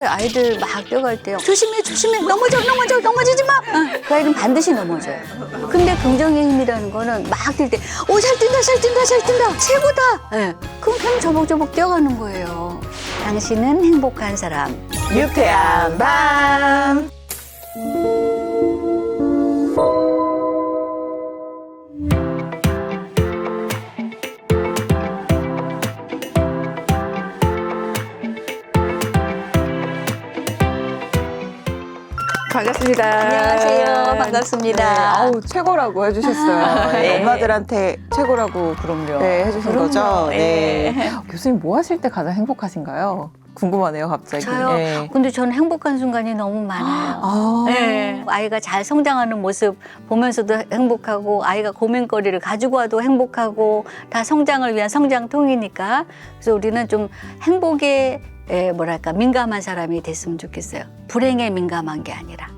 아이들 막 뛰어갈 때 조심해 조심해 넘어지지 마. 그 아이는 반드시 넘어져요. 근데 긍정의 힘이라는 거는 막 뛸 때 잘 뛴다 최고다. 네. 그럼 그냥 저벅저벅 뛰어가는 거예요. 당신은 행복한 사람. 유쾌한 밤. 반갑습니다. 안녕하세요. 반갑습니다. 네, 아우 최고라고 해주셨어요. 네. 엄마들한테 최고라고 그럼요. 네, 해주신 그럼요. 거죠. 네. 네. 교수님 뭐 하실 때 가장 행복하신가요? 궁금하네요, 갑자기. 저요? 네. 근데 저는 행복한 순간이 너무 많아요. 아, 네. 아이가 잘 성장하는 모습 보면서도 행복하고 아이가 고민거리를 가지고 와도 행복하고 다 성장을 위한 성장통이니까 그래서 우리는 좀 행복에 민감한 사람이 됐으면 좋겠어요. 불행에 민감한 게 아니라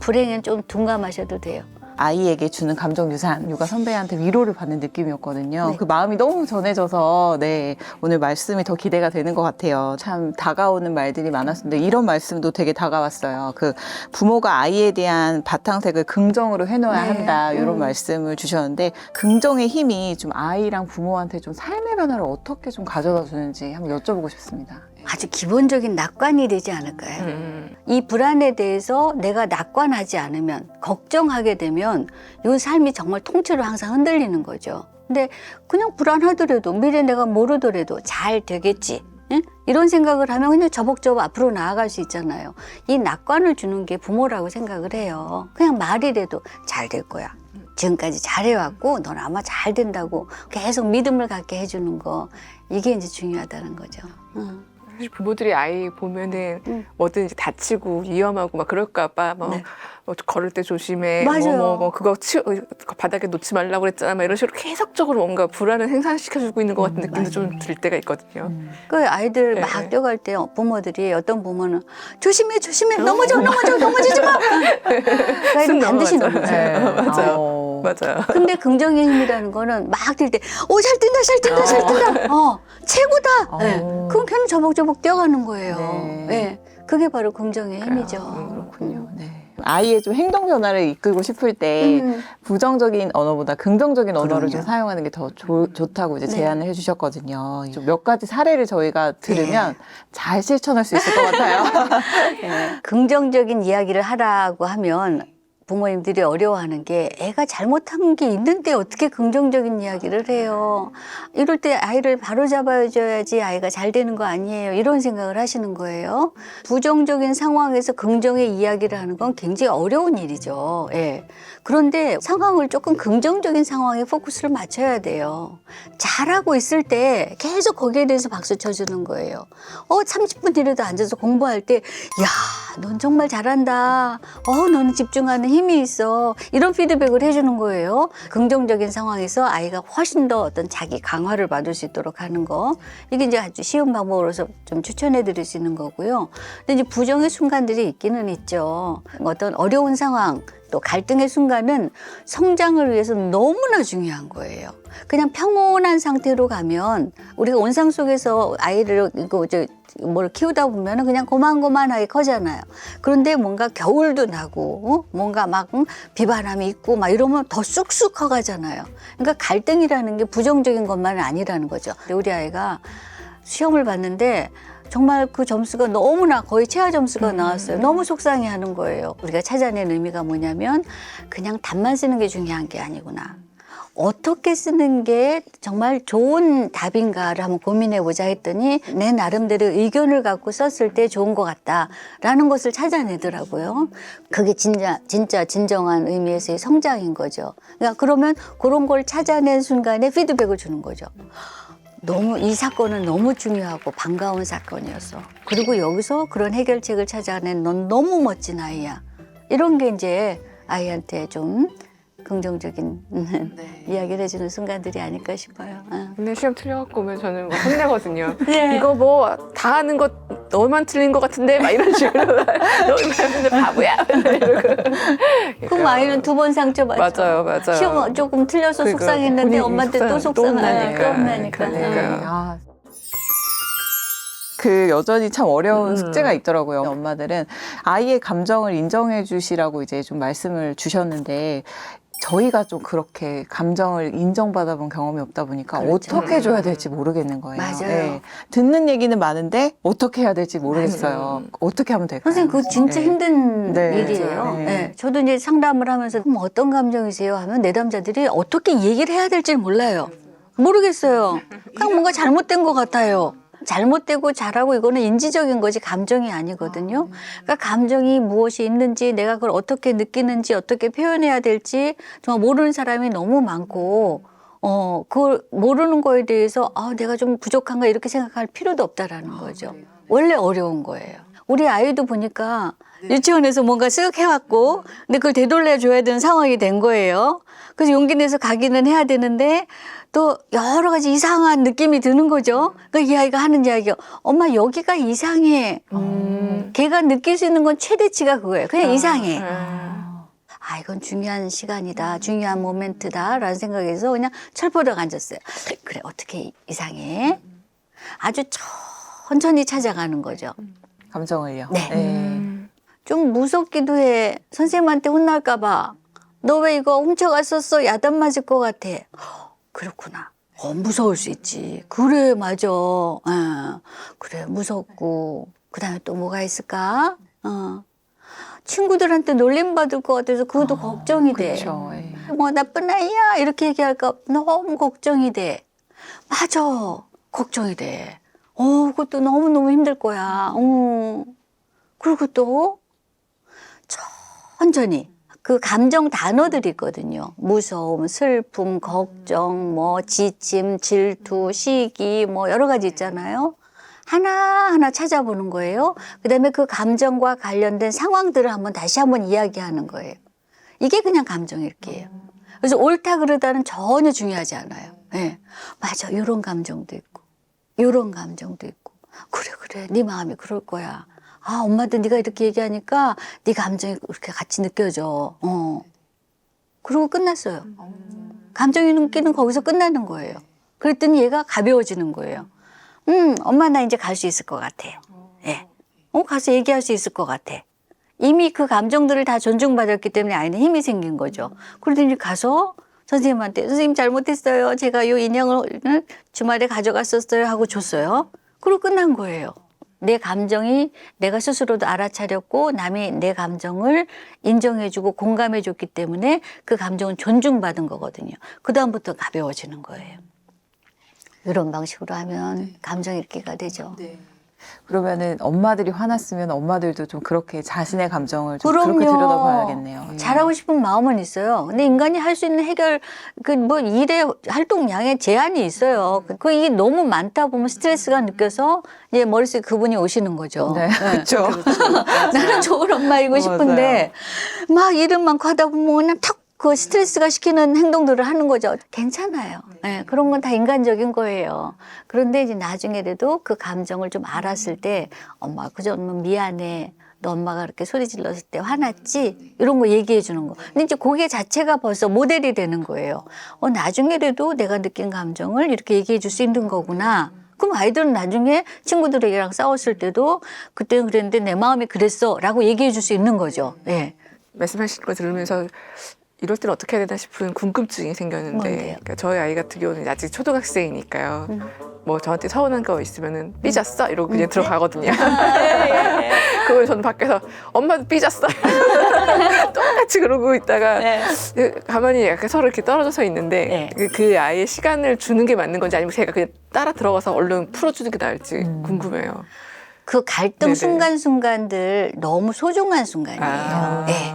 불행엔 좀 둔감하셔도 돼요. 아이에게 주는 감정 유산, 육아 선배한테 위로를 받는 느낌이었거든요. 네. 그 마음이 너무 전해져서 네, 오늘 말씀이 더 기대가 되는 것 같아요. 참 다가오는 말들이 많았는데 이런 말씀도 되게 다가왔어요. 그 부모가 아이에 대한 바탕색을 긍정으로 해놓아야 네. 한다 이런 말씀을 주셨는데 긍정의 힘이 좀 아이랑 부모한테 좀 삶의 변화를 어떻게 좀 가져다 주는지 한번 여쭤보고 싶습니다. 아주 기본적인 낙관이 되지 않을까요? 이 불안에 대해서 내가 낙관하지 않으면 걱정하게 되면 이 삶이 정말 통째로 항상 흔들리는 거죠. 근데 그냥 불안하더라도 미래 내가 모르더라도 잘 되겠지. 응? 이런 생각을 하면 그냥 저벅저벅 앞으로 나아갈 수 있잖아요. 이 낙관을 주는 게 부모라고 생각을 해요. 그냥 말이라도 잘 될 거야. 지금까지 잘해왔고 넌 아마 잘 된다고 계속 믿음을 갖게 해주는 거 이게 이제 중요하다는 거죠. 사실 부모들이 아이 보면은 뭐든 이제 다치고 위험하고 막 그럴까봐 네. 걸을 때 조심해. 맞아요. 그거 바닥에 놓지 말라고 그랬잖아. 막 이런 식으로 계속적으로 뭔가 불안을 생산시켜주고 있는 것 같은 느낌도 좀 들 때가 있거든요. 그 아이들 네, 막 네. 뛰어갈 때 부모들이 어떤 부모는 조심해 넘어지지 마. 그 아이는 반드시 넘어져요. 맞아요. 맞아요. 근데 긍정의 힘이라는 거는 막 뛸 때 잘 뛴다. 최고다. 네. 그럼 걔는 저벅저벅 뛰어가는 거예요. 네. 네. 그게 바로 긍정의 힘이죠. 그렇군요. 네. 아이의 좀 행동 변화를 이끌고 싶을 때 부정적인 언어보다 긍정적인 언어를 좀 그럼요. 사용하는 게 더 좋다고 이제 네. 제안을 해주셨거든요. 좀 몇 가지 사례를 저희가 들으면 잘 실천할 수 있을 것 같아요. 긍정적인 이야기를 하라고 하면 부모님들이 어려워하는 게 애가 잘못한 게 있는데 어떻게 긍정적인 이야기를 해요. 이럴 때 아이를 바로잡아줘야지 아이가 잘 되는 거 아니에요. 이런 생각을 하시는 거예요. 부정적인 상황에서 긍정의 이야기를 하는 건 굉장히 어려운 일이죠. 예. 그런데 상황을 조금 긍정적인 상황에 포커스를 맞춰야 돼요. 잘하고 있을 때 계속 거기에 대해서 박수 쳐주는 거예요. 30분이라도 앉아서 공부할 때 야, 넌 정말 잘한다. 너는 집중하는 힘이 있어. 이런 피드백을 해주는 거예요. 긍정적인 상황에서 아이가 훨씬 더 어떤 자기 강화를 받을 수 있도록 하는 거. 이게 이제 아주 쉬운 방법으로서 좀 추천해 드릴 수 있는 거고요. 근데 이제 부정의 순간들이 있기는 있죠. 어떤 어려운 상황, 또 갈등의 순간은 성장을 위해서 너무나 중요한 거예요. 그냥 평온한 상태로 가면 우리가 온상 속에서 아이를 뭘 키우다 보면 그냥 고만고만하게 커잖아요. 그런데 뭔가 겨울도 나고 뭔가 막 비바람이 있고 막 이러면 더 쑥쑥 커가잖아요. 그러니까 갈등이라는 게 부정적인 것만은 아니라는 거죠. 우리 아이가 시험을 봤는데 정말 그 점수가 너무나 거의 최하 점수가 나왔어요. 너무 속상해하는 거예요. 우리가 찾아낸 의미가 뭐냐면 그냥 답만 쓰는 게 중요한 게 아니구나. 어떻게 쓰는 게 정말 좋은 답인가를 한번 고민해보자 했더니 내 나름대로 의견을 갖고 썼을 때 좋은 것 같다라는 것을 찾아내더라고요. 그게 진짜 진정한 의미에서의 성장인 거죠. 그러니까 그러면 그런 걸 찾아낸 순간에 피드백을 주는 거죠. 이 사건은 너무 중요하고 반가운 사건이었어. 그리고 여기서 그런 해결책을 찾아낸 넌 너무 멋진 아이야. 이런 게 이제 아이한테 좀 긍정적인 이야기를 해주는 순간들이 아닐까 싶어요. 근데 시험 틀려갖고 오면 저는 막 혼내거든요. 네. 이거 뭐 다 하는 거 너만 틀린 것 같은데 막 이런 식으로 너만 바보야. 그럼 아이는 두 번 상처받죠. 맞아요. 시험 조금 틀려서 그러니까 속상했는데 본인이 엄마한테 또 또 속상하니까. 혼나니까. 그러니까요. 아, 그 여전히 참 어려운 숙제가 있더라고요. 엄마들은 아이의 감정을 인정해 주시라고 이제 좀 말씀을 주셨는데 저희가 좀 그렇게 감정을 인정받아 본 경험이 없다 보니까 그렇죠. 어떻게 줘야 될지 모르겠는 거예요. 맞아요. 듣는 얘기는 많은데 어떻게 해야 될지 모르겠어요. 어떻게 하면 될까요? 선생님 그거 진짜 네. 힘든 네. 일이에요. 네. 네. 저도 이제 상담을 하면서 그럼 어떤 감정이세요? 하면 내담자들이 어떻게 얘기를 해야 될지 몰라요. 모르겠어요. 그냥 뭔가 잘못된 것 같아요. 잘못되고 잘하고 이거는 인지적인 거지 감정이 아니거든요. 그러니까 감정이 무엇이 있는지 내가 그걸 어떻게 느끼는지 어떻게 표현해야 될지 정말 모르는 사람이 너무 많고 그걸 모르는 거에 대해서 내가 좀 부족한가 이렇게 생각할 필요도 없다라는 거죠. 원래 어려운 거예요. 우리 아이도 보니까 유치원에서 뭔가 쓱 해왔고 근데 그걸 되돌려줘야 되는 상황이 된 거예요. 그래서 용기 내서 가기는 해야 되는데 또 여러 가지 이상한 느낌이 드는 거죠. 그러니까 이 아이가 하는 이야기가 엄마 여기가 이상해. 걔가 느낄 수 있는 건 최대치가 그거예요. 그냥 이상해. 이건 중요한 시간이다. 중요한 모멘트다. 라는 생각에서 그냥 철버덕 앉았어요. 그래 어떻게 이상해? 아주 천천히 찾아가는 거죠. 감정을요. 네. 좀 무섭기도 해. 선생님한테 혼날까 봐. 너 왜 이거 훔쳐갔었어? 야단 맞을 것 같아. 그렇구나. 무서울 수 있지. 그래, 맞아. 그래, 무섭고. 그 다음에 또 뭐가 있을까? 친구들한테 놀림받을 것 같아서 그것도 걱정이 돼. 그렇죠. 뭐 나쁜 아이야 이렇게 얘기할까 너무 걱정이 돼. 맞아. 걱정이 돼. 그것도 너무너무 힘들 거야. 그리고 또 천천히 그 감정 단어들이 있거든요. 무서움, 슬픔, 걱정, 뭐 지침, 질투, 시기 뭐 여러 가지 있잖아요. 하나하나 찾아보는 거예요. 그다음에 그 감정과 관련된 상황들을 다시 한번 이야기하는 거예요. 이게 그냥 감정 읽기예요. 그래서 옳다 그르다는 전혀 중요하지 않아요. 네. 맞아. 이런 감정도 있고 이런 감정도 있고 그래 네 마음이 그럴 거야. 엄마도 네가 이렇게 얘기하니까 네 감정이 그렇게 같이 느껴져. 그러고 끝났어요. 감정이 느끼는 거기서 끝나는 거예요. 그랬더니 얘가 가벼워지는 거예요. 엄마 나 이제 갈 수 있을 것 같아. 예. 가서 얘기할 수 있을 것 같아. 이미 그 감정들을 다 존중받았기 때문에 아이는 힘이 생긴 거죠. 그러더니 가서 선생님한테 선생님 잘못했어요. 제가 요 인형을 주말에 가져갔었어요 하고 줬어요. 그리고 끝난 거예요. 내 감정이 내가 스스로도 알아차렸고 남이 내 감정을 인정해주고 공감해줬기 때문에 그 감정은 존중받은 거거든요. 그다음부터 가벼워지는 거예요. 이런 방식으로 하면 감정 읽기가 되죠. 그러면은 엄마들이 화났으면 엄마들도 좀 그렇게 자신의 감정을 좀 그럼요. 그렇게 들여다봐야겠네요. 잘하고 싶은 마음은 있어요. 근데 인간이 할 수 있는 해결 일의 활동량에 제한이 있어요. 이게 너무 많다 보면 스트레스가 느껴서 이제 머릿속에 그분이 오시는 거죠. 네, 그렇죠. 나는 좋은 엄마이고 싶은데 막 일은 많고 하다 보면 그냥 탁 그 스트레스가 시키는 행동들을 하는 거죠. 괜찮아요. 네, 그런 건 다 인간적인 거예요. 그런데 이제 나중에라도 그 감정을 좀 알았을 때 엄마 그 점은 미안해. 너 엄마가 그렇게 소리 질렀을 때 화났지? 이런 거 얘기해 주는 거. 근데 이제 그게 자체가 벌써 모델이 되는 거예요. 나중에라도 내가 느낀 감정을 이렇게 얘기해 줄 수 있는 거구나. 그럼 아이들은 나중에 친구들이랑 싸웠을 때도 그때는 그랬는데 내 마음이 그랬어 라고 얘기해 줄 수 있는 거죠. 네. 말씀하시는 거 들으면서 이럴 때는 어떻게 해야 되나 싶은 궁금증이 생겼는데 뭔데요? 그러니까 저희 아이 같은 경우는 아직 초등학생이니까요. 뭐 저한테 서운한 거 있으면은 삐졌어? 이러고 그냥 들어가거든요. 그걸 저는 밖에서 엄마도 삐졌어? 똑같이 그러고 있다가 가만히 약간 서로 이렇게 떨어져서 있는데 그 아이의 시간을 주는 게 맞는 건지 아니면 제가 그냥 따라 들어가서 얼른 풀어주는 게 나을지 궁금해요. 그 갈등 네네. 순간순간들 너무 소중한 순간이에요. 네.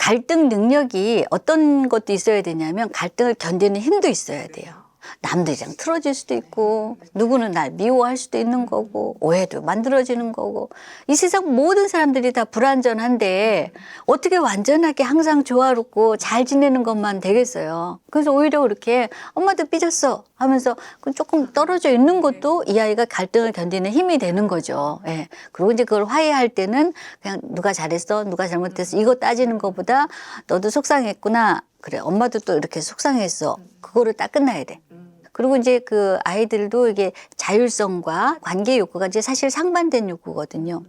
갈등 능력이 어떤 것도 있어야 되냐면 갈등을 견디는 힘도 있어야 돼요. 남들이랑 틀어질 수도 있고 누구는 날 미워할 수도 있는 거고 오해도 만들어지는 거고 이 세상 모든 사람들이 다 불완전한데 어떻게 완전하게 항상 조화롭고 잘 지내는 것만 되겠어요. 그래서 오히려 그렇게 엄마도 삐졌어 하면서 조금 떨어져 있는 것도 이 아이가 갈등을 견디는 힘이 되는 거죠. 예. 그리고 이제 그걸 화해할 때는 그냥 누가 잘했어 누가 잘못했어 이거 따지는 것보다 너도 속상했구나 그래 엄마도 또 이렇게 속상했어 그거를 딱 끝나야 돼. 그리고 이제 그 아이들도 이게 자율성과 관계 욕구가 이제 사실 상반된 욕구거든요.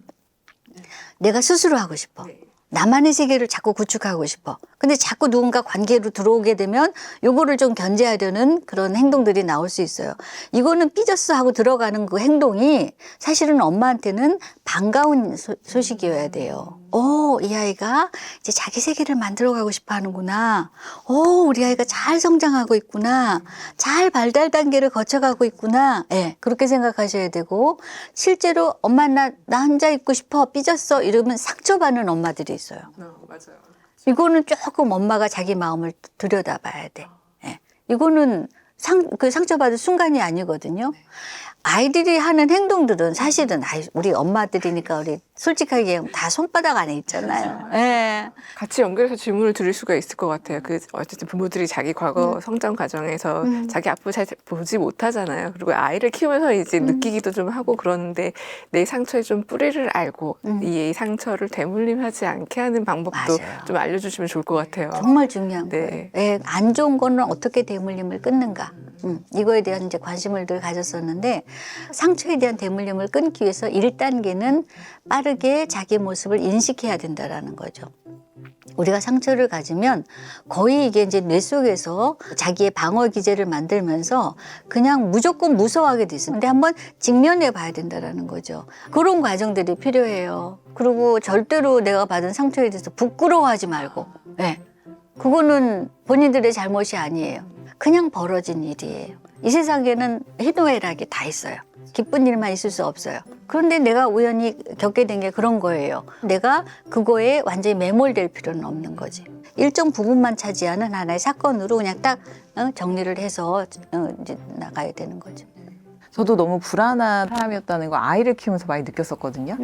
내가 스스로 하고 싶어. 나만의 세계를 자꾸 구축하고 싶어. 근데 자꾸 누군가 관계로 들어오게 되면 요거를 좀 견제하려는 그런 행동들이 나올 수 있어요. 이거는 삐졌어 하고 들어가는 그 행동이 사실은 엄마한테는 반가운 소식이어야 돼요. 이 아이가 이제 자기 세계를 만들어가고 싶어 하는구나. 우리 아이가 잘 성장하고 있구나. 잘 발달 단계를 거쳐가고 있구나. 예, 그렇게 생각하셔야 되고, 실제로 엄마 나 혼자 있고 싶어. 삐졌어. 이러면 상처받는 엄마들이 있어요. 맞아요. 이거는 조금 엄마가 자기 마음을 들여다봐야 돼. 예. 이거는 상처받을 순간이 아니거든요. 아이들이 하는 행동들은 사실은 우리 엄마들이니까 우리 솔직하게 얘기하면 다 손바닥 안에 있잖아요. 예. 같이 연결해서 질문을 드릴 수가 있을 것 같아요. 어쨌든 부모들이 자기 과거 성장 과정에서 자기 앞을 잘 보지 못하잖아요. 그리고 아이를 키우면서 이제 느끼기도 좀 하고 그러는데 내 상처에 좀 뿌리를 알고 이 상처를 대물림하지 않게 하는 방법도 맞아요. 좀 알려주시면 좋을 것 같아요. 정말 중요한 네. 거예요. 예, 안 좋은 거는 어떻게 대물림을 끊는가. 이거에 대한 이제 관심을 늘 가졌었는데, 상처에 대한 대물림을 끊기 위해서 1단계는 빠르게 자기 모습을 인식해야 된다라는 거죠. 우리가 상처를 가지면 거의 이게 이제 뇌 속에서 자기의 방어 기제를 만들면서 그냥 무조건 무서워하게 돼 있어요. 근데 한번 직면해 봐야 된다라는 거죠. 그런 과정들이 필요해요. 그리고 절대로 내가 받은 상처에 대해서 부끄러워하지 말고, 네. 그거는 본인들의 잘못이 아니에요. 그냥 벌어진 일이에요. 이 세상에는 희노애락이 다 있어요. 기쁜 일만 있을 수 없어요. 그런데 내가 우연히 겪게 된 게 그런 거예요. 내가 그거에 완전히 매몰될 필요는 없는 거지. 일정 부분만 차지하는 하나의 사건으로 그냥 딱 정리를 해서 이제 나가야 되는 거죠. 저도 너무 불안한 사람이었다는 거 아이를 키우면서 많이 느꼈었거든요.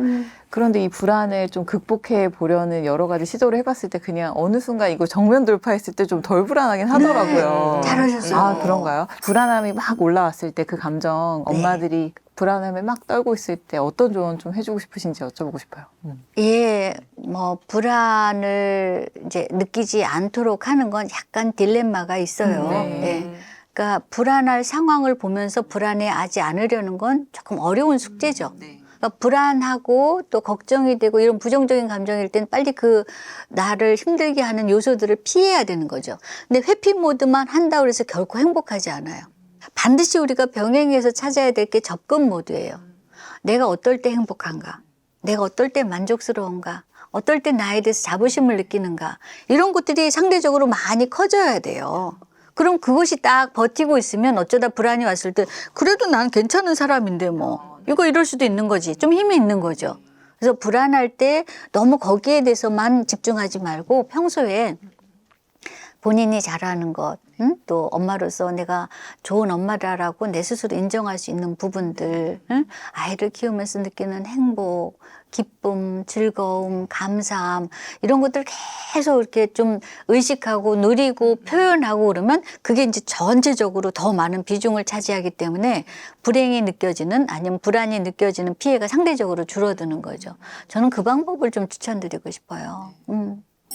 그런데 이 불안을 좀 극복해 보려는 여러 가지 시도를 해봤을 때 그냥 어느 순간 이거 정면 돌파했을 때 좀 덜 불안하긴 하더라고요. 네, 잘하셨어요. 아, 그런가요? 불안함이 막 올라왔을 때 그 감정, 엄마들이 불안함에 막 떨고 있을 때 어떤 조언 좀 해주고 싶으신지 여쭤보고 싶어요. 예, 뭐 불안을 이제 느끼지 않도록 하는 건 약간 딜레마가 있어요. 네. 예. 그러니까 불안할 상황을 보면서 불안해하지 않으려는 건 조금 어려운 숙제죠. 그러니까 불안하고 또 걱정이 되고 이런 부정적인 감정일 땐 빨리 그 나를 힘들게 하는 요소들을 피해야 되는 거죠. 근데 회피 모드만 한다고 해서 결코 행복하지 않아요. 반드시 우리가 병행해서 찾아야 될 게 접근 모드예요. 내가 어떨 때 행복한가? 내가 어떨 때 만족스러운가? 어떨 때 나에 대해서 자부심을 느끼는가? 이런 것들이 상대적으로 많이 커져야 돼요. 그럼 그것이 딱 버티고 있으면 어쩌다 불안이 왔을 때 그래도 난 괜찮은 사람인데 뭐 이거 이럴 수도 있는 거지. 좀 힘이 있는 거죠. 그래서 불안할 때 너무 거기에 대해서만 집중하지 말고 평소에 본인이 잘하는 것, 또 엄마로서 내가 좋은 엄마다라고 내 스스로 인정할 수 있는 부분들, 아이를 키우면서 느끼는 행복, 기쁨, 즐거움, 감사함 이런 것들 계속 이렇게 좀 의식하고 누리고 표현하고 그러면 그게 이제 전체적으로 더 많은 비중을 차지하기 때문에 불행이 느껴지는 아니면 불안이 느껴지는 피해가 상대적으로 줄어드는 거죠. 저는 그 방법을 좀 추천드리고 싶어요.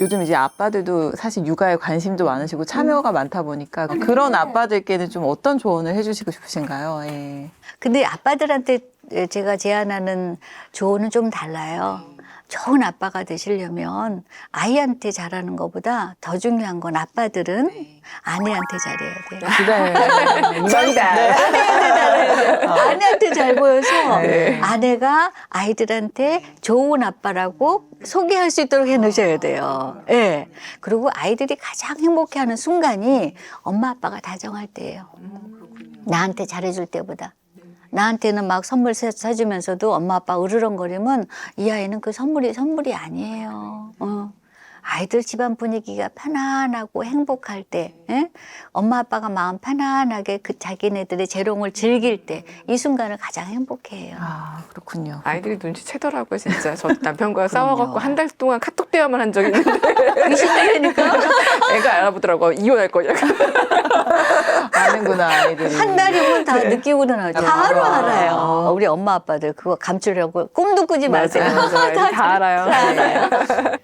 요즘 이제 아빠들도 사실 육아에 관심도 많으시고 참여가 많다 보니까 그런 아빠들께는 좀 어떤 조언을 해주시고 싶으신가요? 예. 근데 아빠들한테 제가 제안하는 조언은 좀 달라요. 좋은 아빠가 되시려면 아이한테 잘하는 것보다 더 중요한 건 아빠들은 아내한테 잘해야 돼요. 정답. 아내한테 잘 보여서 네. 아내가 아이들한테 좋은 아빠라고 소개할 수 있도록 해놓으셔야 돼요. 예. 그리고 아이들이 가장 행복해하는 순간이 엄마 아빠가 다정할 때예요. 나한테 잘해줄 때보다. 나한테는 막 선물 사주면서도 엄마 아빠 으르렁거리면 이 아이는 그 선물이 아니에요. 아이들 집안 분위기가 편안하고 행복할 때, 엄마 아빠가 마음 편안하게 그 자기네들의 재롱을 즐길 때 이 순간을 가장 행복해해요. 아, 그렇군요. 아이들이 눈치채더라고요, 진짜. 저 남편과 싸워갖고 한 달 동안 카톡 대화만 한 적이 있는데. 의심되니까 애가 알아보더라고. 이혼할 거냐고. 아는구나, 아이들이. 한 달이면 다 느끼고는 하죠. 바로 맞아. 알아요. 우리 엄마 아빠들 그거 감추려고 꿈도 꾸지 마세요. 맞아요. 다 알아요. 알아요.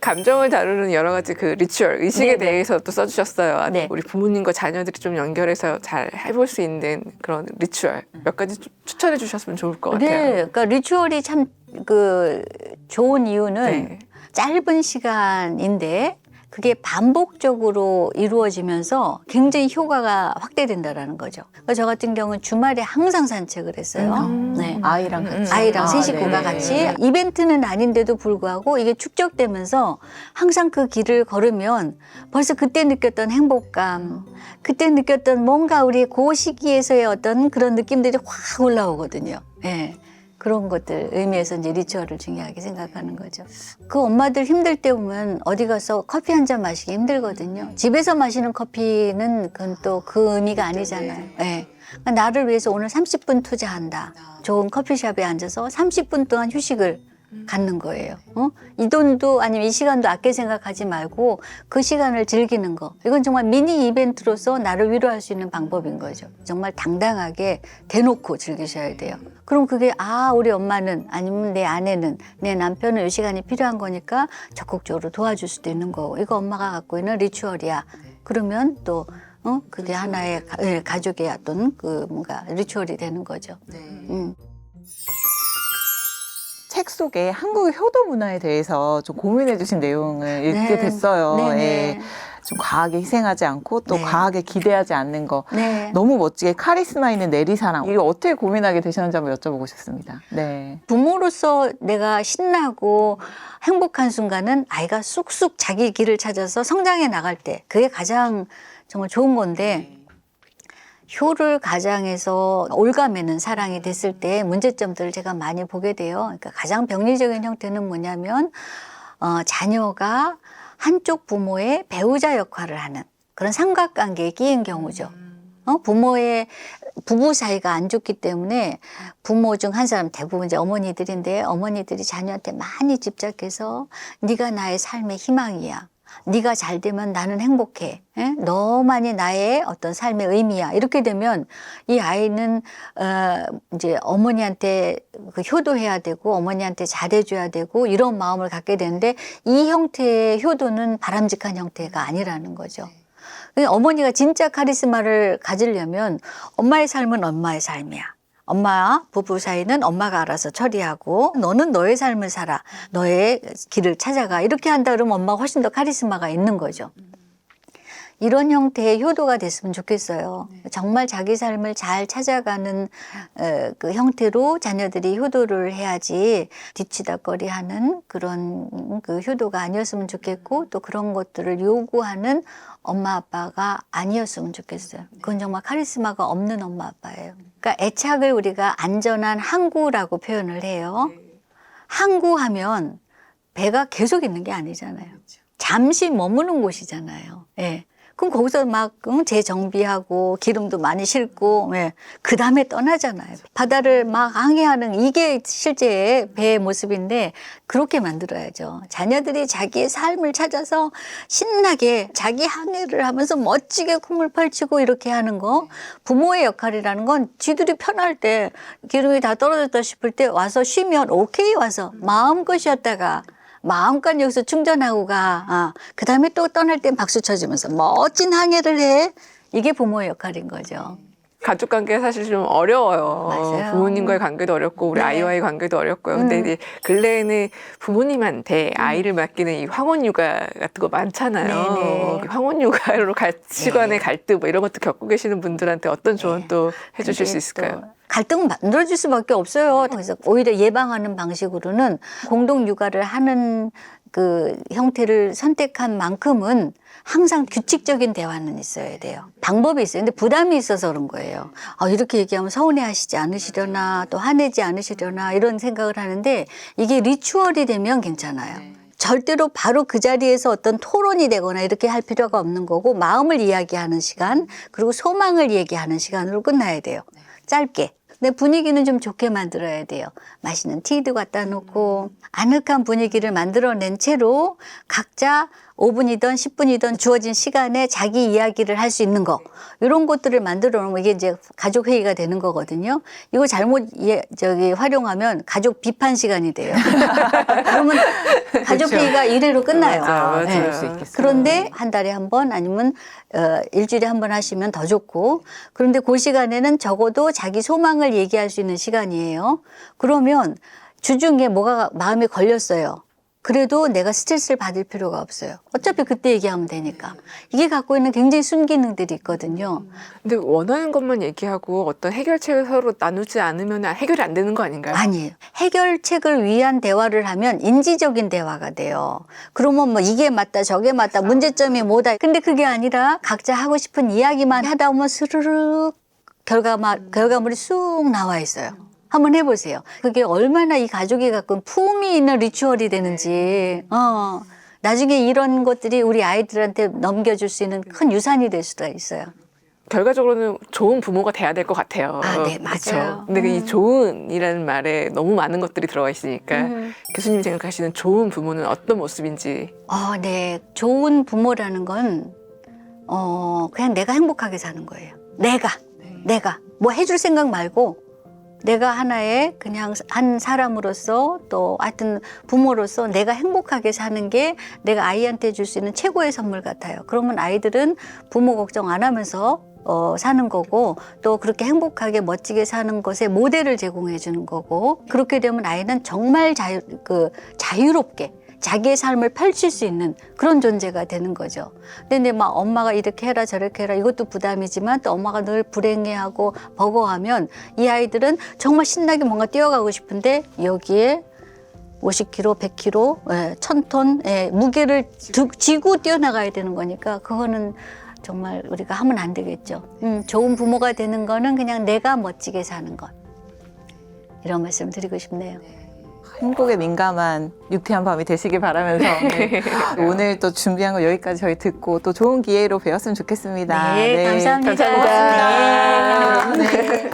감정을 다루는 여러 가지 그 리추얼, 의식에 네네. 대해서 또 써주셨어요. 네. 우리 부모님과 자녀들이 좀 연결해서 잘 해볼 수 있는 그런 리추얼 몇 가지 추천해 주셨으면 좋을 것 같아요. 네, 그러니까 리추얼이 참 그 좋은 이유는 네. 짧은 시간인데 그게 반복적으로 이루어지면서 굉장히 효과가 확대된다라는 거죠. 그래서 저 같은 경우는 주말에 항상 산책을 했어요. 네. 아이랑 같이. 아이랑 세 식구가 네. 같이 이벤트는 아닌데도 불구하고 이게 축적되면서 항상 그 길을 걸으면 벌써 그때 느꼈던 행복감, 그때 느꼈던 뭔가 우리 그 시기에서의 어떤 그런 느낌들이 확 올라오거든요. 예. 그런 것들 의미에서 이제 리추얼을 중요하게 생각하는 거죠. 그 엄마들 힘들 때 보면 어디 가서 커피 한 잔 마시기 힘들거든요. 집에서 마시는 커피는 그건 또 그 의미가 아니잖아요. 예. 그러니까 나를 위해서 오늘 30분 투자한다. 좋은 커피숍에 앉아서 30분 동안 휴식을 갖는 거예요. 이 돈도 아니면 이 시간도 아껴 생각하지 말고 그 시간을 즐기는 거. 이건 정말 미니 이벤트로서 나를 위로할 수 있는 방법인 거죠. 정말 당당하게 대놓고 즐기셔야 돼요. 그럼 그게 우리 엄마는 아니면 내 아내는 내 남편은 이 시간이 필요한 거니까 적극적으로 도와줄 수도 있는 거고 이거 엄마가 갖고 있는 리추얼이야. 그러면 또 그게 하나의 가족의 어떤 그 뭔가 리추얼이 되는 거죠. 책 속에 한국의 효도 문화에 대해서 좀 고민해 주신 내용을 읽게 네. 됐어요. 네네. 예. 좀 과하게 희생하지 않고 또 네. 과하게 기대하지 않는 거. 네. 너무 멋지게 카리스마 있는 내리사랑. 이거 어떻게 고민하게 되셨는지 한번 여쭤보고 싶습니다. 네. 부모로서 내가 신나고 행복한 순간은 아이가 쑥쑥 자기 길을 찾아서 성장해 나갈 때 그게 가장 정말 좋은 건데 효를 가장해서 올가매는 사랑이 됐을 때 문제점들을 제가 많이 보게 돼요. 그러니까 가장 병리적인 형태는 뭐냐면 자녀가 한쪽 부모의 배우자 역할을 하는 그런 삼각관계에 끼인 경우죠. 부모의 부부 사이가 안 좋기 때문에 부모 중 한 사람 대부분 이제 어머니들인데 어머니들이 자녀한테 많이 집착해서 네가 나의 삶의 희망이야. 네가 잘 되면 나는 행복해. 너만이 나의 어떤 삶의 의미야. 이렇게 되면 이 아이는 이제 어머니한테 그 효도해야 되고 어머니한테 잘해줘야 되고 이런 마음을 갖게 되는데 이 형태의 효도는 바람직한 형태가 아니라는 거죠. 어머니가 진짜 카리스마를 가지려면 엄마의 삶은 엄마의 삶이야. 엄마와 부부 사이는 엄마가 알아서 처리하고 너는 너의 삶을 살아. 너의 길을 찾아가. 이렇게 한다 그러면 엄마가 훨씬 더 카리스마가 있는 거죠. 이런 형태의 효도가 됐으면 좋겠어요. 정말 자기 삶을 잘 찾아가는 그 형태로 자녀들이 효도를 해야지 뒤치다꺼리하는 그런 그 효도가 아니었으면 좋겠고 또 그런 것들을 요구하는 엄마 아빠가 아니었으면 좋겠어요. 그건 정말 카리스마가 없는 엄마 아빠예요. 그러니까 애착을 우리가 안전한 항구라고 표현을 해요. 항구하면 배가 계속 있는 게 아니잖아요. 잠시 머무는 곳이잖아요. 예. 그럼 거기서 막 재정비하고 기름도 많이 싣고 그 다음에 떠나잖아요. 바다를 막 항해하는 이게 실제 배의 모습인데 그렇게 만들어야죠. 자녀들이 자기의 삶을 찾아서 신나게 자기 항해를 하면서 멋지게 꿈을 펼치고 이렇게 하는 거 부모의 역할이라는 건 쥐들이 편할 때 기름이 다 떨어졌다 싶을 때 와서 쉬면 오케이 와서 마음껏 쉬었다가 마음껏 여기서 충전하고 가. 그 다음에 또 떠날 땐 박수 쳐주면서 멋진 항해를 해. 이게 부모의 역할인 거죠. 가족 관계가 사실 좀 어려워요. 맞아요. 부모님과의 관계도 어렵고 우리 네. 아이와의 관계도 어렵고요. 근데 이제 근래에는 부모님한테 아이를 맡기는 이 황혼육아 같은 거 많잖아요. 네네. 황혼육아로 가치관의 네. 갈등 뭐 이런 것도 겪고 계시는 분들한테 어떤 조언 또 해주실 수 근데 있을까요? 또 갈등 만들어줄 수밖에 없어요. 그래서 오히려 예방하는 방식으로는 공동 육아를 하는 그 형태를 선택한 만큼은 항상 규칙적인 대화는 있어야 돼요. 방법이 있어요. 근데 부담이 있어서 그런 거예요. 이렇게 얘기하면 서운해하시지 않으시려나 또 화내지 않으시려나 이런 생각을 하는데 이게 리추얼이 되면 괜찮아요. 절대로 바로 그 자리에서 어떤 토론이 되거나 이렇게 할 필요가 없는 거고 마음을 이야기하는 시간 그리고 소망을 얘기하는 시간으로 끝나야 돼요. 짧게. 근데 분위기는 좀 좋게 만들어야 돼요. 맛있는 티도 갖다 놓고 아늑한 분위기를 만들어낸 채로 각자 5분이든 10분이든 주어진 시간에 자기 이야기를 할 수 있는 거 이런 것들을 만들어 놓으면 이게 이제 가족 회의가 되는 거거든요. 이거 잘못 활용하면 가족 비판 시간이 돼요. 그러면 가족 회의가 이래로 끝나요. 맞아요. 네. 그럴 수 있겠어요. 그런데 한 달에 한 번 아니면 일주일에 한 번 하시면 더 좋고 그런데 그 시간에는 적어도 자기 소망을 얘기할 수 있는 시간이에요. 그러면 주중에 뭐가 마음에 걸렸어요. 그래도 내가 스트레스를 받을 필요가 없어요. 어차피 그때 얘기하면 되니까. 이게 갖고 있는 굉장히 순기능들이 있거든요. 근데 원하는 것만 얘기하고 어떤 해결책을 서로 나누지 않으면 해결이 안 되는 거 아닌가요? 아니에요. 해결책을 위한 대화를 하면 인지적인 대화가 돼요. 그러면 뭐 이게 맞다 저게 맞다 문제점이 뭐다. 근데 그게 아니라 각자 하고 싶은 이야기만 하다 보면 스르륵 결과물이 쑥 나와 있어요. 한번 해보세요. 그게 얼마나 이 가족이 갖고 품이 있는 리추얼이 되는지. 나중에 이런 것들이 우리 아이들한테 넘겨줄 수 있는 큰 유산이 될 수가 있어요. 결과적으로는 좋은 부모가 돼야 될 것 같아요. 아, 네, 그쵸? 맞아요. 근데 이 좋은이라는 말에 너무 많은 것들이 들어가 있으니까 교수님이 생각하시는 좋은 부모는 어떤 모습인지. 네. 좋은 부모라는 건, 그냥 내가 행복하게 사는 거예요. 내가. 뭐 해줄 생각 말고, 내가 하나의 그냥 한 사람으로서 또 하여튼 부모로서 내가 행복하게 사는 게 내가 아이한테 줄 수 있는 최고의 선물 같아요. 그러면 아이들은 부모 걱정 안 하면서 사는 거고 또 그렇게 행복하게 멋지게 사는 것에 모델을 제공해 주는 거고 그렇게 되면 아이는 정말 자유롭게 자기의 삶을 펼칠 수 있는 그런 존재가 되는 거죠. 근데 막 엄마가 이렇게 해라 저렇게 해라 이것도 부담이지만 또 엄마가 늘 불행해하고 버거워하면 이 아이들은 정말 신나게 뭔가 뛰어가고 싶은데 여기에 50kg, 100kg, 1000톤 무게를 지고 뛰어나가야 되는 거니까 그거는 정말 우리가 하면 안 되겠죠. 좋은 부모가 되는 거는 그냥 내가 멋지게 사는 것. 이런 말씀 드리고 싶네요. 행복에 민감한 유쾌한 밤이 되시길 바라면서 네. 오늘 또 준비한 거 여기까지 저희 듣고 또 좋은 기회로 배웠으면 좋겠습니다. 네, 감사합니다. 감사합니다. 네.